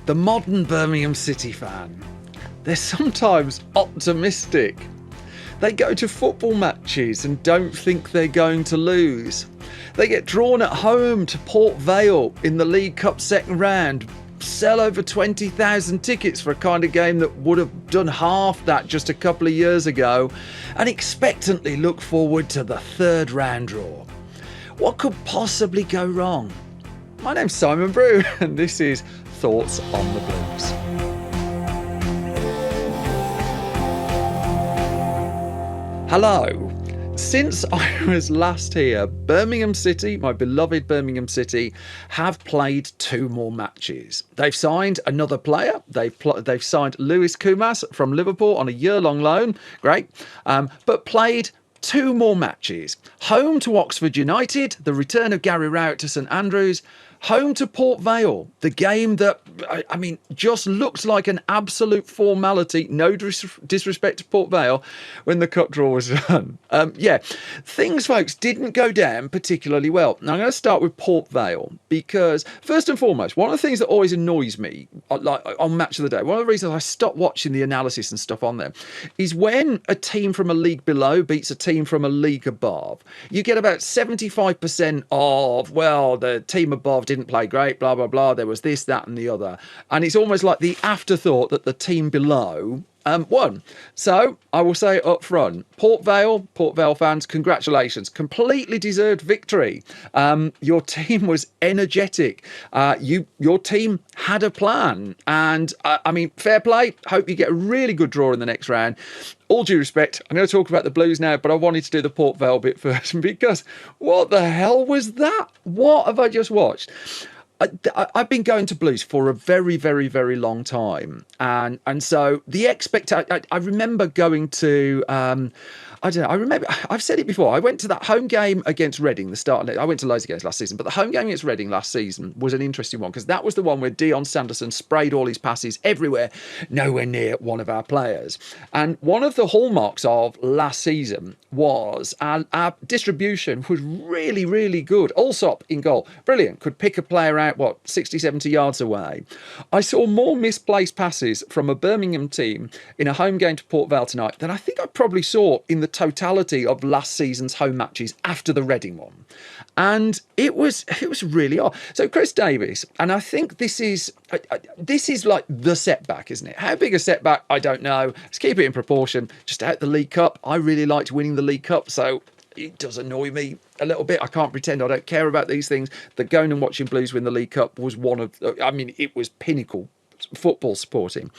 The modern Birmingham City fan, they're sometimes optimistic. They go to football matches and don't think they're going to lose. They get drawn at home to Port Vale in the League Cup second round, sell over 20,000 tickets for a kind of game that would have done half that just a couple of years ago, and expectantly look forward to the third round draw. What could possibly go wrong? My name's Simon Brew, and this is Thoughts on the Blues. Hello. Since I was last here, Birmingham City, my beloved Birmingham City, have played 2 more matches. They've signed another player. They've signed Lewis Kumas from Liverpool on a year-long loan. Great. But played 2 more matches. Home to Oxford United, the return of Gary Rowett to St Andrews. Home to Port Vale, the game that, just looked like an absolute formality, no disrespect to Port Vale, when the cup draw was done. Things, folks, didn't go down particularly well. Now, I'm going to start with Port Vale because, first and foremost, one of the things that always annoys me, like on Match of the Day, one of the reasons I stopped watching the analysis and stuff on there, is when a team from a league below beats a team from a league above, you get about 75% of, well, the team above didn't play great, blah, blah, blah. There was this, that, and the other. And it's almost like the afterthought that the team below won. So I will say up front, Port Vale fans, congratulations. Completely deserved victory. Your team was energetic. Your team had a plan. And fair play. Hope you get a really good draw in the next round. All due respect, I'm going to talk about the Blues now, but I wanted to do the Port Vale bit first because what the hell was that? What have I just watched? I've been going to Blues for a very, very, very long time. And so the I remember going to... I've said it before. I went to that home game against Reading, I went to loads of games last season, but the home game against Reading last season was an interesting one because that was the one where Dion Sanderson sprayed all his passes everywhere, nowhere near one of our players. And one of the hallmarks of last season was our distribution was really, really good. Allsop in goal, brilliant, could pick a player out, 60, 70 yards away. I saw more misplaced passes from a Birmingham team in a home game to Port Vale tonight than I think I probably saw in the totality of last season's home matches after the Reading one. And it was really odd. So Chris Davies, and I think this is like the setback, isn't it? How big a setback, I don't know. Let's keep it in proportion. Just out the League Cup. I really liked winning the League Cup, so it does annoy me a little bit. I can't pretend I don't care about these things. That going and watching Blues win the League Cup was it was pinnacle football supporting.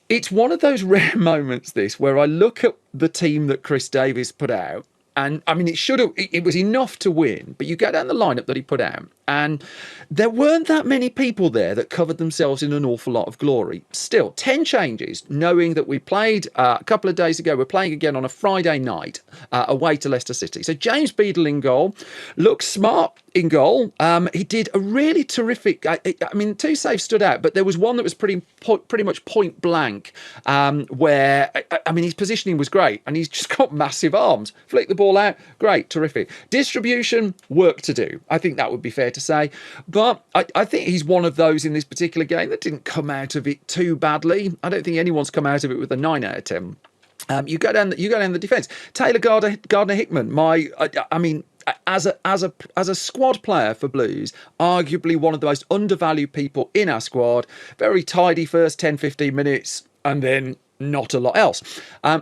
It's one of those rare moments, this, where I look at the team that Chris Davies put out, and it was enough to win, but you go down the lineup that he put out, and there weren't that many people there that covered themselves in an awful lot of glory. Still, 10 changes, knowing that we played a couple of days ago, we're playing again on a Friday night away to Leicester City. So James Beadle in goal, looks smart in goal. He did a really terrific, 2 saves stood out, but there was one that was pretty much point blank, where, his positioning was great, and he's just got massive arms. Flick the ball out, great, terrific. Distribution, work to do. I think that would be fair to say. But I think he's one of those in this particular game that didn't come out of it too badly. I don't think anyone's come out of it with a 9 out of 10. You go down the defence. Taylor Gardner Hickman, as a squad player for Blues, arguably one of the most undervalued people in our squad. Very tidy first 10-15 minutes, and then not a lot else.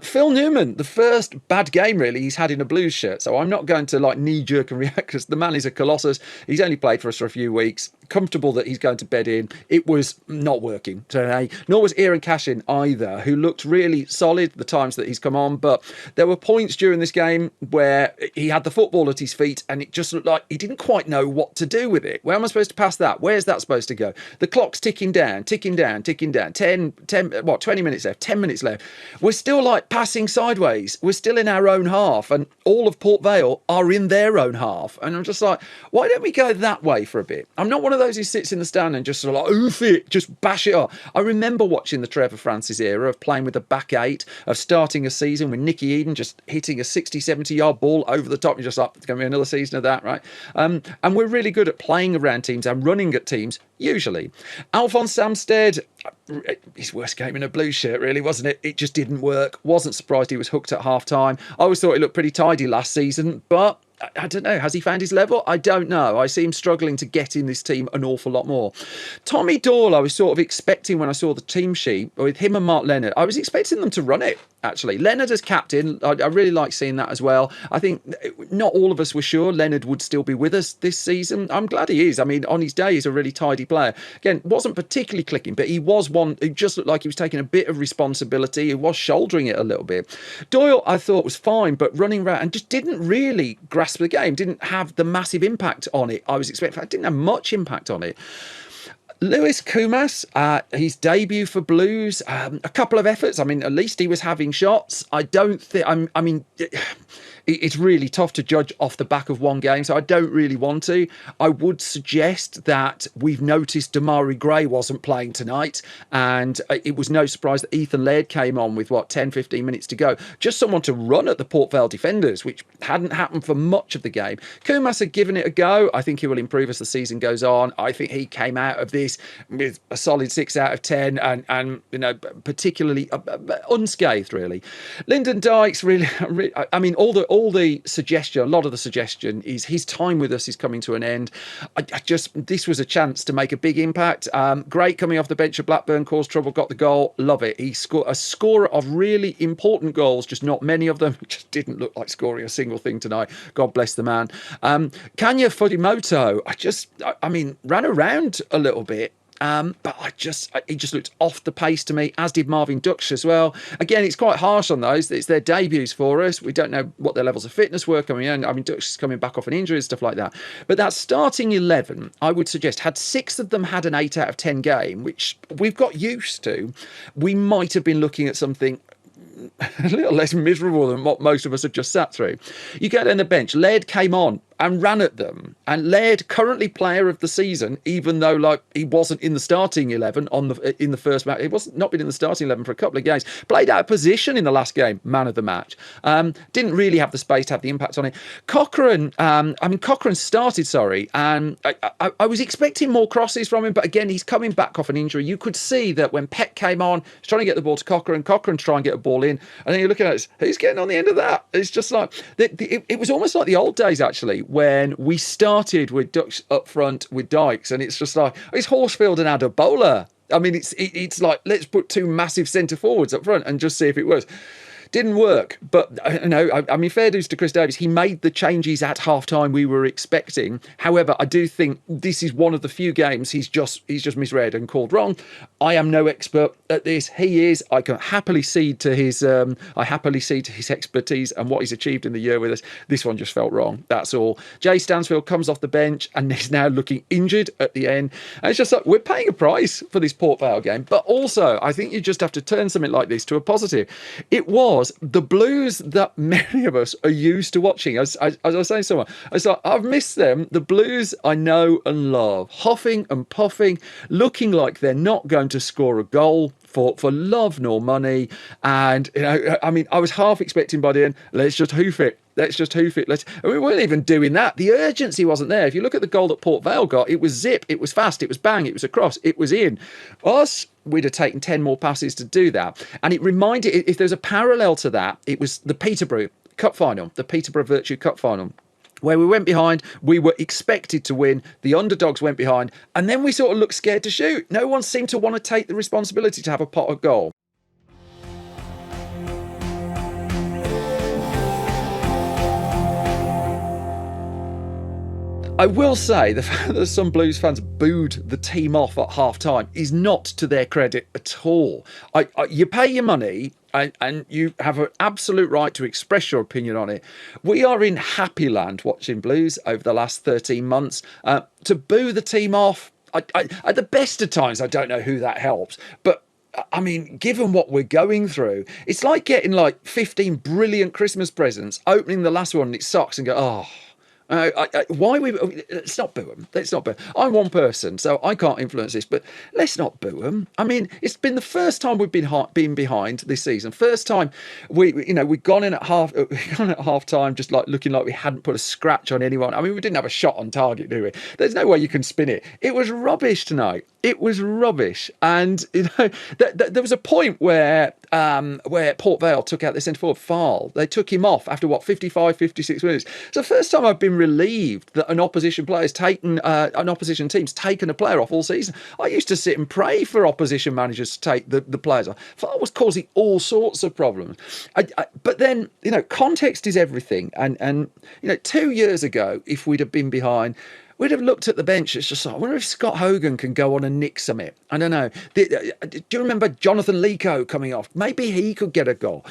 Phil Newman, the first bad game really he's had in a Blues shirt, so I'm not going to knee-jerk and react because the man is a colossus. He's only played for us for a few weeks. Comfortable that he's going to bed in. It was not working today, nor was Aaron Cashin either, who looked really solid the times that he's come on, but there were points during this game where he had the football at his feet and it just looked like he didn't quite know what to do with it. Where am I supposed to pass that? Where's that supposed to go? The clock's ticking down. 20 minutes left, 10 minutes minutes left. We're still like passing sideways. We're still in our own half, and all of Port Vale are in their own half. And I'm just like, why don't we go that way for a bit? I'm not one of those who sits in the stand and just sort of like, oof it, just bash it off. I remember watching the Trevor Francis era of playing with the back eight, of starting a season with Nicky Eden just hitting a 60, 70-yard ball over the top. You're just like, it's going to be another season of that, right? And we're really good at playing around teams and running at teams, usually. Alphonse Samstead, his worst game in a blue shirt, really, wasn't it? It just didn't work. Wasn't surprised he was hooked at half-time. I always thought he looked pretty tidy last season, but I don't know. Has he found his level? I don't know. I see him struggling to get in this team an awful lot more. Tommy Doyle, I was sort of expecting when I saw the team sheet with him and Mark Leonard, I was expecting them to run it, actually. Leonard as captain, I really like seeing that as well. I think not all of us were sure Leonard would still be with us this season. I'm glad he is. I mean, on his day, he's a really tidy player. Again, wasn't particularly clicking, but he was one who just looked like he was taking a bit of responsibility. He was shouldering it a little bit. Doyle, I thought, was fine, but running around and just didn't really grasp the game, didn't have the massive impact on it I was expecting. I didn't have much impact on it. Lewis Kumas, his debut for Blues, a couple of efforts. I mean, at least he was having shots. I don't think, I mean, it's really tough to judge off the back of one game, so I don't really want to. I would suggest that we've noticed Damari Gray wasn't playing tonight, and it was no surprise that Ethan Laird came on with, 10, 15 minutes to go. Just someone to run at the Port Vale defenders, which hadn't happened for much of the game. Kumas had given it a go. I think he will improve as the season goes on. I think he came out of this with a solid 6 out of 10 and particularly unscathed, really. Lyndon Dykes, really, I mean, a lot of the suggestion is his time with us is coming to an end. This was a chance to make a big impact. Great coming off the bench at Blackburn, caused trouble, got the goal. Love it. He scored a scorer of really important goals, just not many of them. Just didn't look like scoring a single thing tonight. God bless the man. Kanya Fudimoto, I mean, ran around a little bit. But he just looked off the pace to me, as did Marvin Duksh as well. Again, it's quite harsh on those. It's their debuts for us. We don't know what their levels of fitness were coming in. I mean, Duksh is coming back off an injury and stuff like that. But that starting 11, I would suggest, had 6 of them had an 8 out of 10 game, which we've got used to. We might have been looking at something a little less miserable than what most of us have just sat through. You go down the bench. Laird came on and ran at them. And Laird, currently player of the season, even though he wasn't in the starting 11 in the first match. He wasn't not been in the starting 11 for a couple of games. Played out of position in the last game, man of the match. Didn't really have the space to have the impact on it. Cochrane started, and I was expecting more crosses from him, but again, he's coming back off an injury. You could see that when Peck came on, he's trying to get the ball to Cochrane trying to get a ball in, and then you're looking at it, who's getting on the end of that? It's just like, it was almost like the old days, actually, when we started with Dukes up front with Dykes, and it's just like, it's Horsfield and Adebola. I mean, it's like, let's put 2 massive centre forwards up front and just see if it works. Didn't work, but I mean, fair dues to Chris Davies. He made the changes at half-time we were expecting. However, I do think this is one of the few games he's just misread and called wrong. I am no expert at this. He is. I can happily cede to his expertise and what he's achieved in the year with us. This one just felt wrong. That's all. Jay Stansfield comes off the bench and he's now looking injured at the end. And it's just like, we're paying a price for this Port Vale game, but also I think you just have to turn something like this to a positive. It was the Blues that many of us are used to watching. As I was saying to someone, I've missed them. The Blues I know and love, huffing and puffing, looking like they're not going to score a goal for love nor money. And I mean, I was half expecting by the end, let's just hoof it. We weren't even doing that. The urgency wasn't there. If you look at the goal that Port Vale got, it was zip, it was fast, it was bang, it was a cross, it was in. Us, we'd have taken 10 more passes to do that. And it reminded, if there's a parallel to that, it was the Peterborough Cup final, the Peterborough Virtue Cup final, where we went behind, we were expected to win, the underdogs went behind, and then we sort of looked scared to shoot. No one seemed to want to take the responsibility to have a pot of goal. I will say the fact that some Blues fans booed the team off at half-time is not to their credit at all. You pay your money and you have an absolute right to express your opinion on it. We are in happy land watching Blues over the last 13 months. To boo the team off, at the best of times, I don't know who that helps, but I mean, given what we're going through, it's like getting like 15 brilliant Christmas presents, opening the last one and it sucks and go, oh. Why we? Let's not boo them. Let's not boo. I'm one person, so I can't influence this. But let's not boo them. I mean, it's been the first time we've been behind this season. First time we've gone in at half time, just like looking like we hadn't put a scratch on anyone. I mean, we didn't have a shot on target, do we? There's no way you can spin it. It was rubbish tonight. It was rubbish, and there was a point where Port Vale took out the centre forward Vale. They took him off after 55, 56 minutes. It's the first time I've been relieved that an opposition team's taken a player off all season. I used to sit and pray for opposition managers to take the players off. Vale was causing all sorts of problems. But then context is everything, and 2 years ago, if we'd have been behind, we'd have looked at the bench. It's just like, I wonder if Scott Hogan can go on and nick something. I don't know. Do you remember Jonathan Lico coming off? Maybe he could get a goal.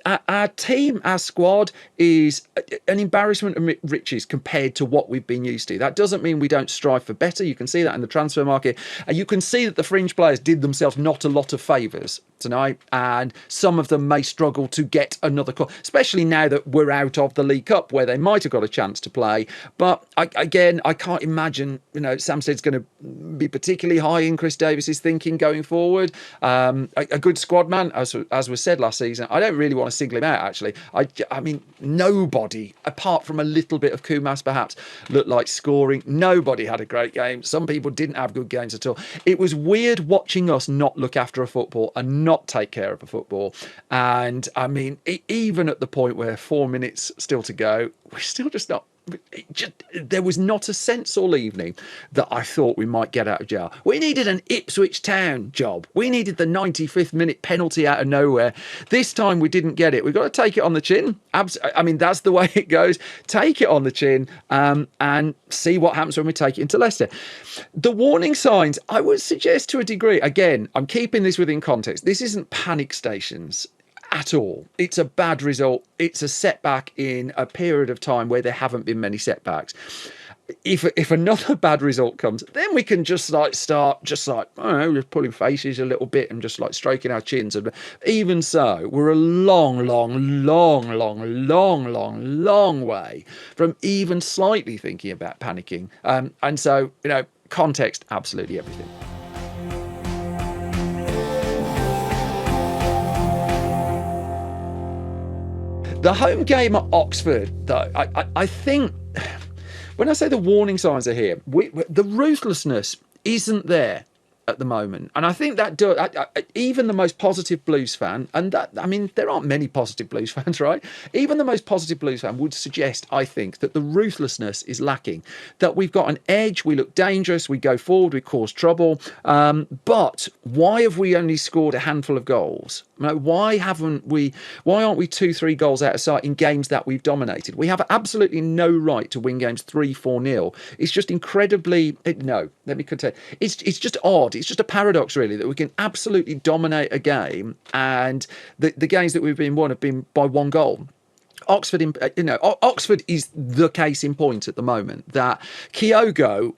Our team, our squad is an embarrassment of riches compared to what we've been used to. That doesn't mean we don't strive for better. You can see that in the transfer market. And you can see that the fringe players did themselves not a lot of favours tonight. And some of them may struggle to get another call, especially now that we're out of the League Cup where they might have got a chance to play. But I can't imagine, Samstead's going to be particularly high in Chris Davis's thinking going forward. A good squad man, as was said last season. I don't really want to single him out, actually. I mean, nobody, apart from a little bit of Kumas perhaps, looked like scoring. Nobody had a great game. Some people didn't have good games at all. It was weird watching us not look after a football and not take care of a football. And I mean, even at the point where 4 minutes still to go, we're still just not. There was not a sense all evening that I thought we might get out of jail. We needed an Ipswich Town job. We needed the 95th minute penalty out of nowhere. This time we didn't get it. We've got to take it on the chin. I mean, that's the way it goes. Take it on the chin and see what happens when we take it into Leicester. The warning signs, I would suggest to a degree, again, I'm keeping this within context. This isn't panic stations at all. It's a bad result. It's a setback in a period of time where there haven't been many setbacks. If another bad result comes, then we can just start just pulling faces a little bit and just like stroking our chins. And even so, we're a long way from even slightly thinking about panicking. And so, context, absolutely everything. The home game at Oxford, though, I think when I say the warning signs are here, the ruthlessness isn't there at the moment. And I think that even the most positive Blues fan, and that, I mean, there aren't many positive Blues fans, right? Even the most positive Blues fan would suggest, I think, that the ruthlessness is lacking, that we've got an edge, we look dangerous, we go forward, we cause trouble. But why have we only scored a handful of goals? Why aren't we 2-3 goals out of sight in games that we've dominated? We have absolutely no right to win games 3-4-0. It's just incredibly, let me continue. It's just odd. It's just a paradox, really, that we can absolutely dominate a game and the games that we've been won have been by one goal. Oxford is the case in point at the moment, that Kyogo,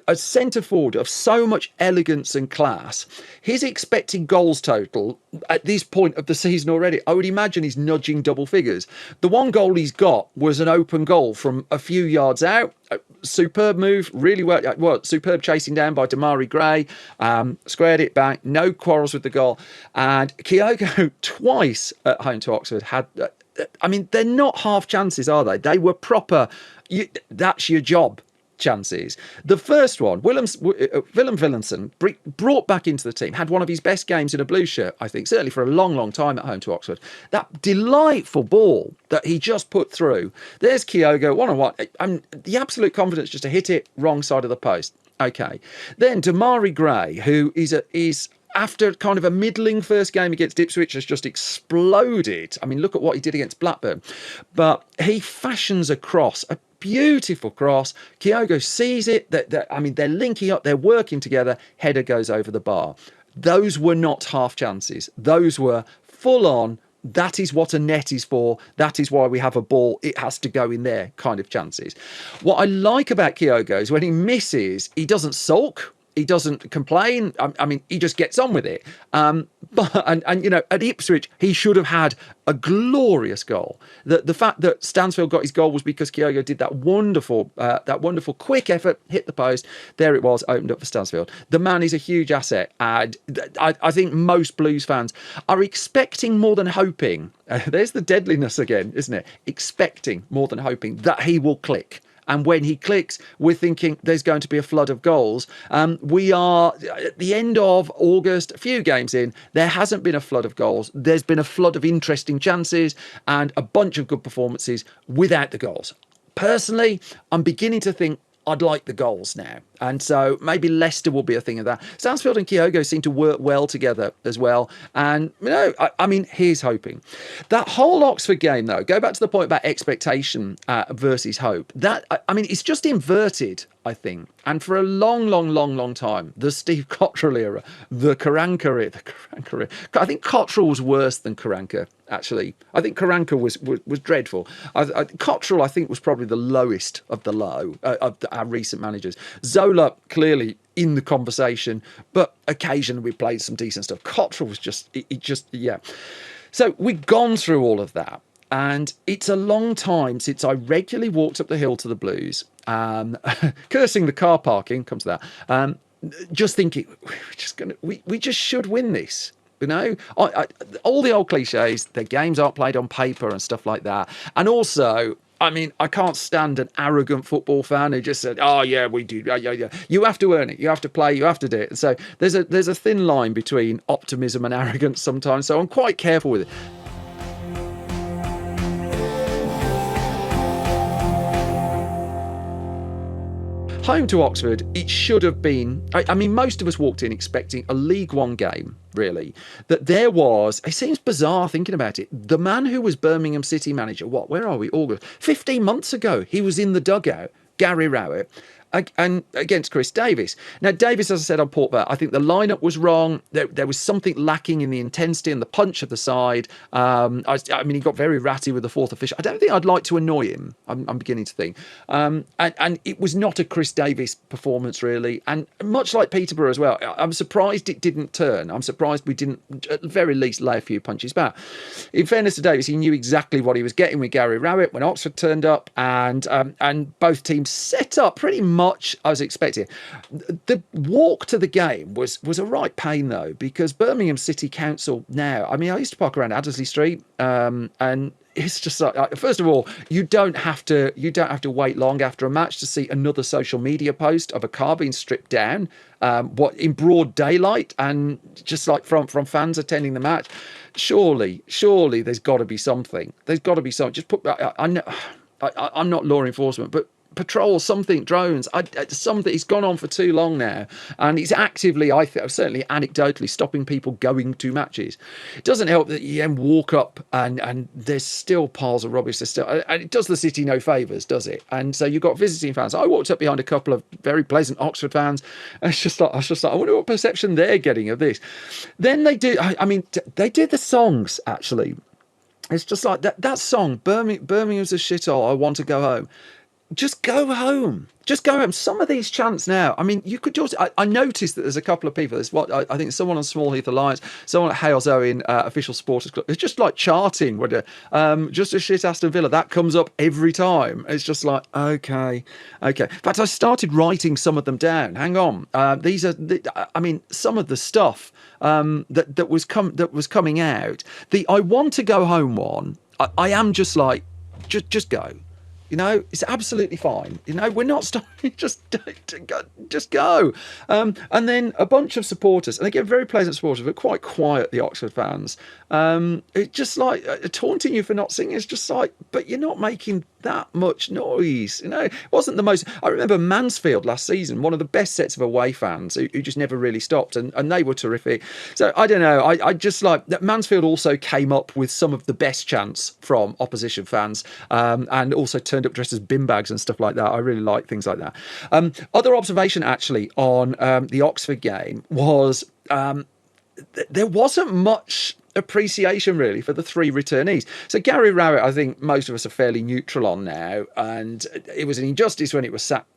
a centre forward of so much elegance and class, his expected goals total at this point of the season already, I would imagine he's nudging double figures. The one goal he's got was an open goal from a few yards out. Superb move, really well, superb chasing down by Damari Gray, squared it back, no quarrels with the goal. And Kyogo twice at home to Oxford had, I mean, they're not half chances, are they? They were proper, that's your job chances. The first one, Willem Willemson brought back into the team, had one of his best games in a blue shirt, I think, certainly for a long time at home to Oxford. That delightful ball that he just put through. There's Kyogo, one-on-one. The absolute confidence just to hit it wrong side of the post. Okay. Then Damari Gray, who is after kind of a middling first game against Ipswich, has just exploded. I mean, look at what he did against Blackburn. But he fashions a cross, a beautiful cross. Kyogo sees it. They're linking up. They're working together. Header goes over the bar. Those were not half chances. Those were full on. That is what a net is for. That is why we have a ball. It has to go in there kind of chances. What I like about Kyogo is when he misses, he doesn't sulk. He doesn't complain. I mean, he just gets on with it. But you know, at Ipswich, he should have had a glorious goal. The fact that Stansfield got his goal was because Kyogo did that wonderful quick effort, hit the post. There it was, opened up for Stansfield. The man is a huge asset, and I think most Blues fans are expecting more than hoping. There's the deadliness again, isn't it? Expecting more than hoping that he will click. And when he clicks, we're thinking there's going to be a flood of goals. We are at the end of August, a few games in, there hasn't been a flood of goals. There's been a flood of interesting chances and a bunch of good performances without the goals. Personally, I'm beginning to think I'd like the goals now. And so maybe Leicester will be a thing of that. Stansfield and Kyogo seem to work well together as well. And, you know, I mean, here's hoping. That whole Oxford game, though, go back to the point about expectation versus hope. That, I mean, it's just inverted, I think. And for a long time, the Steve Cottrell era, the Karanka era. I think Cottrell was worse than Karanka, actually. I think Karanka was dreadful. Cottrell, I think, was probably the lowest of the low of our recent managers. Zola, clearly in the conversation, but occasionally we played some decent stuff. Cottrell was just, yeah. So we've gone through all of that. And it's a long time since I regularly walked up the hill to the Blues, cursing the car parking, comes to that, just thinking, we just should win this. You know, all the old cliches, the games aren't played on paper and stuff like that. And also, I mean, I can't stand an arrogant football fan who just said, "Oh yeah, we do. Yeah. You have to earn it. You have to play. You have to do it." So there's a thin line between optimism and arrogance sometimes. So I'm quite careful with it. Home to Oxford, it should have been. I mean, most of us walked in expecting a League One game, really. That there was, it seems bizarre thinking about it. The man who was Birmingham City manager, where are we? August, 15 months ago, he was in the dugout, Gary Rowett, and against Chris Davis. Now, Davis, as I said on Port Vale, I think the lineup was wrong. There was something lacking in the intensity and the punch of the side. I mean, he got very ratty with the fourth official. I don't think I'd like to annoy him. I'm beginning to think. And it was not a Chris Davis performance, really. And much like Peterborough as well, I'm surprised it didn't turn. I'm surprised we didn't, at the very least, lay a few punches back. In fairness to Davis, he knew exactly what he was getting with Gary Rowett when Oxford turned up, and both teams set up pretty much I was expecting. The walk to the game was a right pain, though, because Birmingham City Council now, I mean, I used to park around Adderley Street, and it's just like, first of all, you don't have to wait long after a match to see another social media post of a car being stripped down, in broad daylight, and just like from fans attending the match. Surely there's got to be something. There's got to be something. Just put. I'm not law enforcement, but patrol something, drones, something. It's gone on for too long now, and it's actively, I think, certainly anecdotally, stopping people going to matches. It doesn't help that you then walk up and there's still piles of rubbish. There's still, and it does the city no favours, does it? And so you've got visiting fans. I walked up behind a couple of very pleasant Oxford fans, and I was just like, I wonder what perception they're getting of this. Then they do. I mean, they did the songs actually. It's just like that song, Birmingham's a shithole, I want to go home. Just go home. Just go home. Some of these chants now, I mean, you could just, I noticed that there's a couple of people, there's I think someone on Small Heath Alliance, someone at Hales Owen Official Supporters Club, it's just like charting, just a shit Aston Villa, that comes up every time. It's just like, okay. In fact, I started writing some of them down. Hang on. These are, I mean, some of the stuff that was coming out. The I want to go home one, I am just like, just go. You know, it's absolutely fine. You know, we're not stopping. Just go. And then a bunch of supporters, and they get very pleasant supporters, but quite quiet, the Oxford fans. It's just like taunting you for not singing. It's just like, but you're not making that much noise. You know, it wasn't the most. I remember Mansfield last season, one of the best sets of away fans who just never really stopped, and they were terrific. So I don't know. I just like that Mansfield also came up with some of the best chants from opposition fans, and also turned up dressed as bin bags and stuff like that. I really like things like that. Other observation actually on the Oxford game was there wasn't much appreciation really for the three returnees. So Gary Rowett, I think most of us are fairly neutral on now, and it was an injustice when he was sacked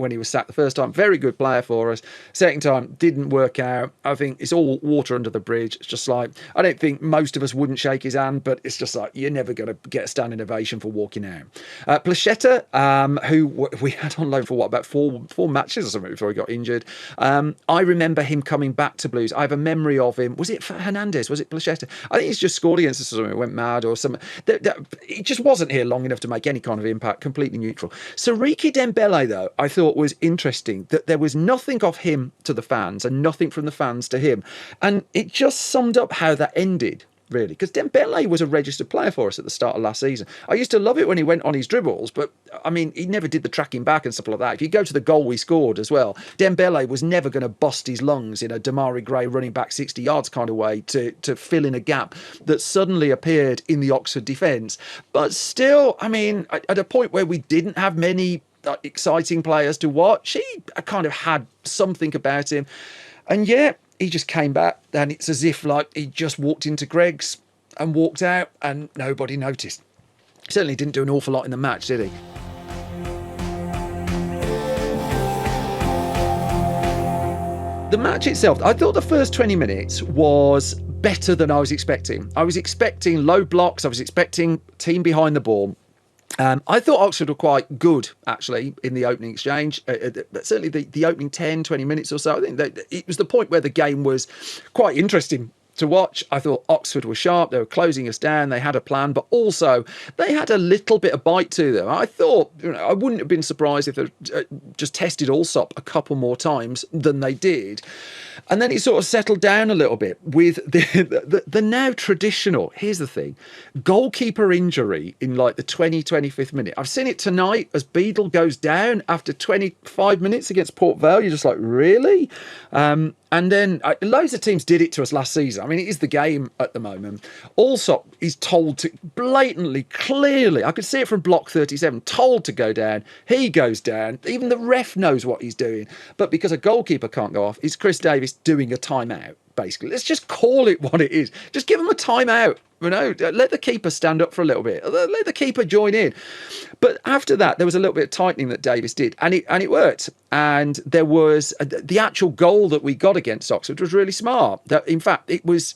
the first time. Very good player for us. Second time didn't work out. I think it's all water under the bridge. It's just like, I don't think most of us wouldn't shake his hand, but it's just like, you're never going to get a standing ovation for walking out. Placheta, who we had on loan for about four matches or something before he got injured. I remember him coming back to Blues. I have a memory of him. Was it Hernandez? Was it Placheta? I think he's just scored against us or something. It went mad or something. He just wasn't here long enough to make any kind of impact. Completely neutral. Siriki Dembele, though, I thought was interesting that there was nothing of him to the fans and nothing from the fans to him. And it just summed up how that ended, really, because Dembele was a registered player for us at the start of last season. I used to love it when he went on his dribbles, but I mean, he never did the tracking back and stuff like that. If you go to the goal we scored as well, Dembele was never going to bust his lungs in a Damari Gray running back 60 yards kind of way to fill in a gap that suddenly appeared in the Oxford defence. But still, I mean, at a point where we didn't have many exciting players to watch, he kind of had something about him. And yeah, he just came back, and it's as if like he just walked into Greg's and walked out and nobody noticed. Certainly didn't do an awful lot in the match, did he? The match itself, I thought the first 20 minutes was better than I was expecting. I was expecting low blocks. I was expecting team behind the ball. I thought Oxford were quite good, actually, in the opening exchange. Certainly the opening 10, 20 minutes or so. I think that it was the point where the game was quite interesting to watch. I thought Oxford were sharp. They were closing us down. They had a plan, but also they had a little bit of bite to them. I thought, I wouldn't have been surprised if they just tested Allsop a couple more times than they did. And then it sort of settled down a little bit with the now traditional, here's the thing, goalkeeper injury in like the 25th minute. I've seen it tonight as Beadle goes down after 25 minutes against Port Vale. You're just like, really? And then loads of teams did it to us last season. I mean, it is the game at the moment. Allsop is told to blatantly, clearly, I could see it from block 37, told to go down. He goes down. Even the ref knows what he's doing. But because a goalkeeper can't go off, it's Chris Davis doing a timeout, basically. Let's just call it what it is. Just give him a timeout. Let the keeper stand up for a little bit. Let the keeper join in. But after that, there was a little bit of tightening that Davis did, and it worked. And there was the actual goal that we got against Oxford was really smart. That in fact, it was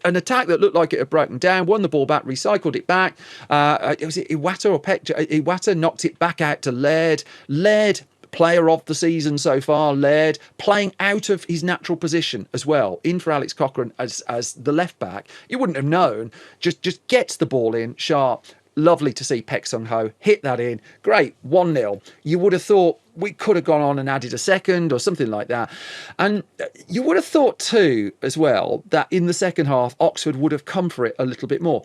an attack that looked like it had broken down. Won the ball back, recycled it back. Was it Iwata or Peck? Iwata knocked it back out to Laird. Laird, player of the season so far, Laird, playing out of his natural position as well, in for Alex Cochrane as the left back. You wouldn't have known. Just gets the ball in, sharp. Lovely to see Pek Sung Ho hit that in. Great, 1-0. You would have thought we could have gone on and added a second or something like that. And you would have thought too, as well, that in the second half, Oxford would have come for it a little bit more.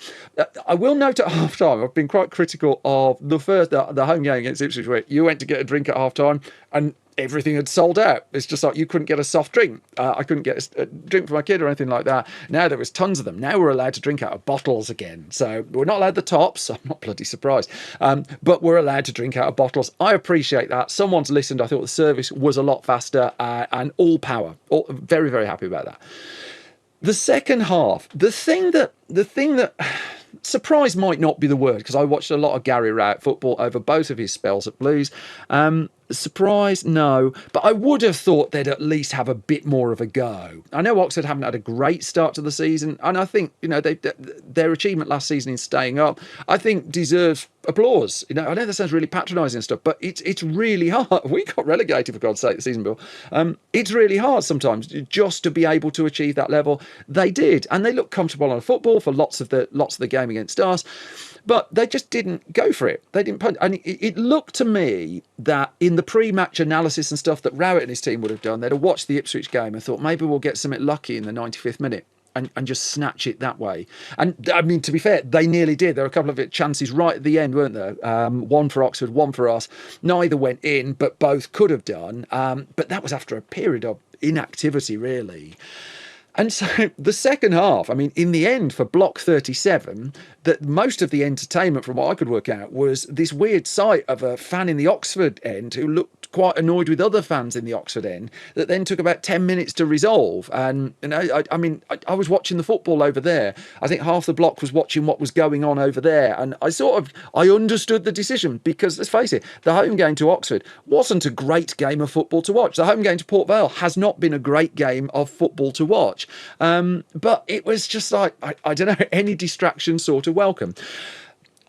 I will note at half-time, I've been quite critical of the home game against Ipswich, where you went to get a drink at half-time and everything had sold out. It's just like you couldn't get a soft drink. I couldn't get a drink for my kid or anything like that. Now there was tons of them. Now we're allowed to drink out of bottles again. So we're not allowed the tops. I'm not bloody surprised. But we're allowed to drink out of bottles. I appreciate that. Someone's listened. I thought the service was a lot faster and all power. Very, very happy about that. The second half, the thing that surprise might not be the word, because I watched a lot of Gary Rowett football over both of his spells at Blues. Surprise, no, but I would have thought they'd at least have a bit more of a go. I know Oxford haven't had a great start to the season, and I think their achievement last season in staying up, I think, deserves applause. I know that sounds really patronising and stuff, but it's really hard. We got relegated, for God's sake, the season, Bill. It's really hard sometimes just to be able to achieve that level. They did, and they looked comfortable on football for lots of the game against us. But they just didn't go for it. They didn't punch. And it looked to me that in the pre-match analysis and stuff that Rowett and his team would have done, they'd have watched the Ipswich game and thought, maybe we'll get something lucky in the 95th minute and just snatch it that way. And I mean, to be fair, they nearly did. There were a couple of chances right at the end, weren't there? One for Oxford, one for us. Neither went in, but both could have done. But that was after a period of inactivity, really. And so the second half, I mean, in the end, for Block 37, that most of the entertainment, from what I could work out, was this weird sight of a fan in the Oxford end who looked quite annoyed with other fans in the Oxford end that then took about 10 minutes to resolve. And, you know, I was watching the football over there. I think half the block was watching what was going on over there. And I understood the decision because, let's face it, the home game to Oxford wasn't a great game of football to watch. The home game to Port Vale has not been a great game of football to watch. But it was just like, I don't know, any distraction sort of welcome.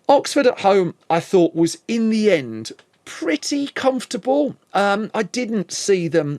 Oxford at home, I thought, was in the end pretty comfortable. I didn't see them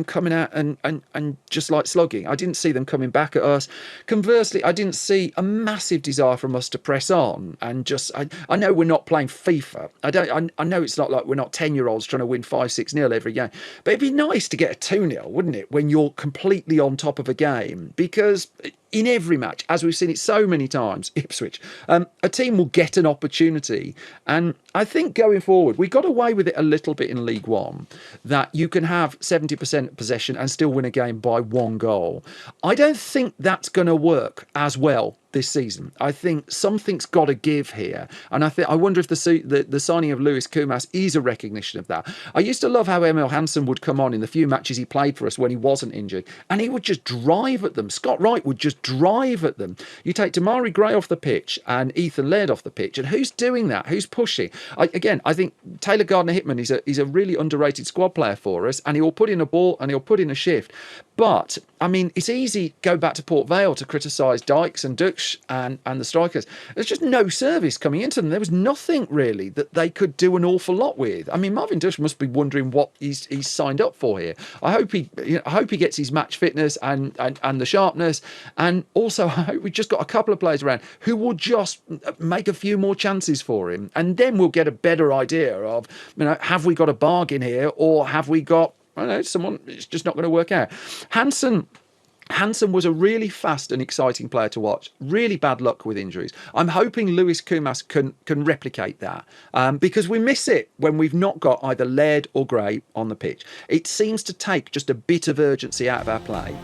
coming out and just like slugging. I didn't see them coming back at us. Conversely, I didn't see a massive desire from us to press on and just. I know we're not playing FIFA. I know it's not like we're not 10-year-olds trying to win 5-6-0 every game. But it'd be nice to get a 2-0, wouldn't it? When you're completely on top of a game, because in every match, as we've seen it so many times, Ipswich, a team will get an opportunity. And I think going forward, we got away with it a little bit in League One, that you can have 70% possession and still win a game by 1 goal. I don't think that's going to work as well this season. I think something's got to give here, and I wonder if the signing of Lewis Kumas is a recognition of that. I used to love how Emil Hansen would come on in the few matches he played for us when he wasn't injured, and he would just drive at them. Scott Wright would just drive at them. You take Damari Gray off the pitch and Ethan Laird off the pitch, and who's doing that? Who's pushing? I think Taylor Gardner-Hickman is a really underrated squad player for us, and he'll put in a ball and he'll put in a shift. But I mean, it's easy to go back to Port Vale to criticise Dykes and Dux and the strikers. There's just no service coming into them. There was nothing really that they could do an awful lot with. I mean, Marvin Dux must be wondering what he's signed up for here. I hope he gets his match fitness and the sharpness, and also I hope we've just got a couple of players around who will just make a few more chances for him, and then we'll get a better idea of, you know, have we got a bargain here, or have we got, I don't know, someone, it's just not going to work out. Hansen was a really fast and exciting player to watch. Really bad luck with injuries. I'm hoping Lewis Kumas can replicate that, because we miss it when we've not got either Laird or Gray on the pitch. It seems to take just a bit of urgency out of our play.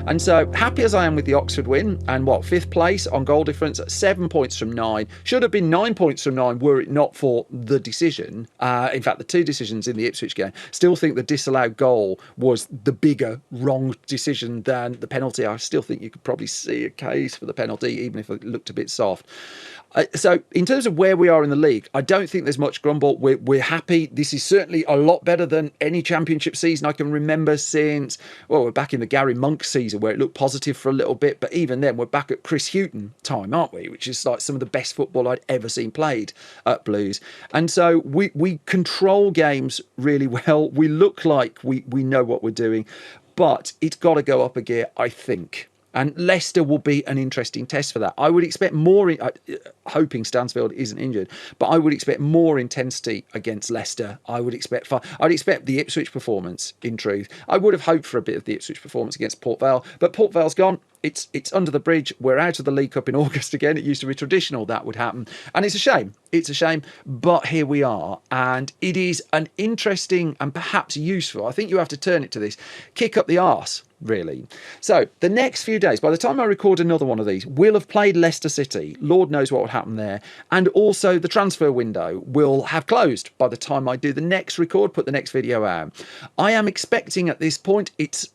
And so, happy as I am with the Oxford win, and 5th place on goal difference, 7 points from 9. Should have been 9 points from 9 were it not for the decision. In fact, the 2 decisions in the Ipswich game. Still think the disallowed goal was the bigger wrong decision than the penalty. I still think you could probably see a case for the penalty, even if it looked a bit soft. So in terms of where we are in the league, I don't think there's much grumble. We're happy. This is certainly a lot better than any championship season I can remember since, we're back in the Gary Monk season where it looked positive for a little bit. But even then, we're back at Chris Hughton time, aren't we? Which is like some of the best football I'd ever seen played at Blues. And so we control games really well. We look like we know what we're doing, but it's got to go up a gear, I think. And Leicester will be an interesting test for that. I would expect more, hoping Stansfield isn't injured, but I would expect more intensity against Leicester. I'd expect the Ipswich performance, in truth. I would have hoped for a bit of the Ipswich performance against Port Vale, but Port Vale's gone. It's under the bridge. We're out of the League Cup in August again. It used to be traditional that would happen. And it's a shame. It's a shame. But here we are. And it is an interesting and perhaps useful, I think you have to turn it to this, kick up the arse, really. So the next few days, by the time I record another one of these, we'll have played Leicester City. Lord knows what will happen there. And also the transfer window will have closed by the time I do the next record, put the next video out. I am expecting at this point, it's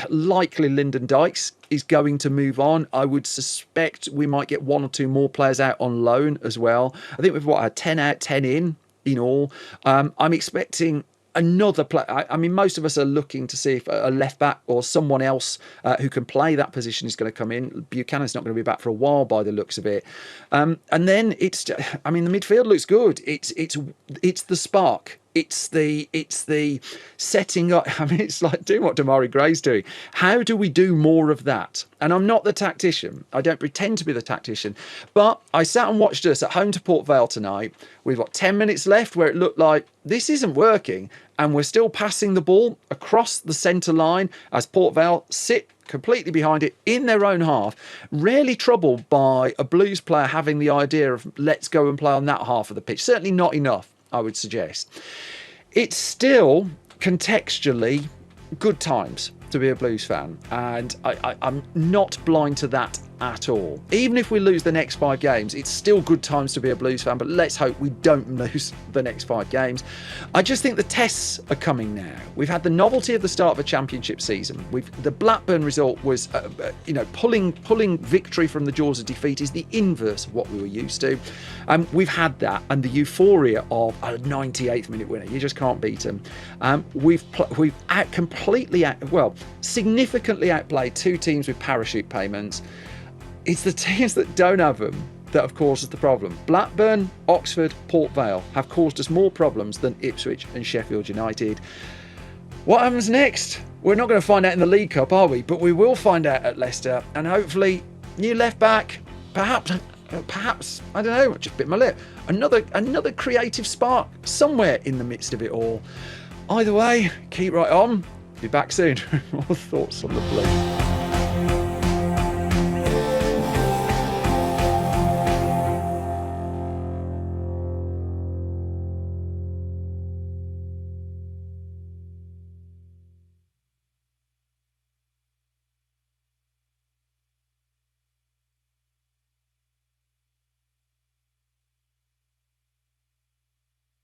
likely Lyndon Dykes is going to move on. I would suspect we might get 1 or 2 more players out on loan as well. I think we've had 10 out, 10 in all. I'm expecting another player. I mean, most of us are looking to see if a left back or someone else who can play that position is going to come in. Buchanan's not going to be back for a while by the looks of it. And then the midfield looks good. It's the spark. It's the setting up. I mean, it's like doing what Damari Gray's doing. How do we do more of that? And I'm not the tactician. I don't pretend to be the tactician. But I sat and watched us at home to Port Vale tonight. We've got 10 minutes left where it looked like this isn't working. And we're still passing the ball across the centre line as Port Vale sit completely behind it in their own half, rarely troubled by a Blues player having the idea of let's go and play on that half of the pitch. Certainly not enough, I would suggest. It's still contextually good times to be a Blues fan, and I'm not blind to that at all. Even if we lose the next 5 games, it's still good times to be a Blues fan, but let's hope we don't lose the next 5 games. I just think the tests are coming now. We've had the novelty of the start of a championship season. The Blackburn result was, pulling victory from the jaws of defeat is the inverse of what we were used to. We've had that, and the euphoria of a 98th minute winner. You just can't beat them. We've significantly outplayed 2 teams with parachute payments. It's the teams that don't have them that have caused us the problem. Blackburn, Oxford, Port Vale have caused us more problems than Ipswich and Sheffield United. What happens next? We're not going to find out in the League Cup, are we? But we will find out at Leicester, and hopefully, new left back, perhaps, I don't know, just bit my lip. Another creative spark somewhere in the midst of it all. Either way, keep right on. Be back soon with more thoughts on the Blues.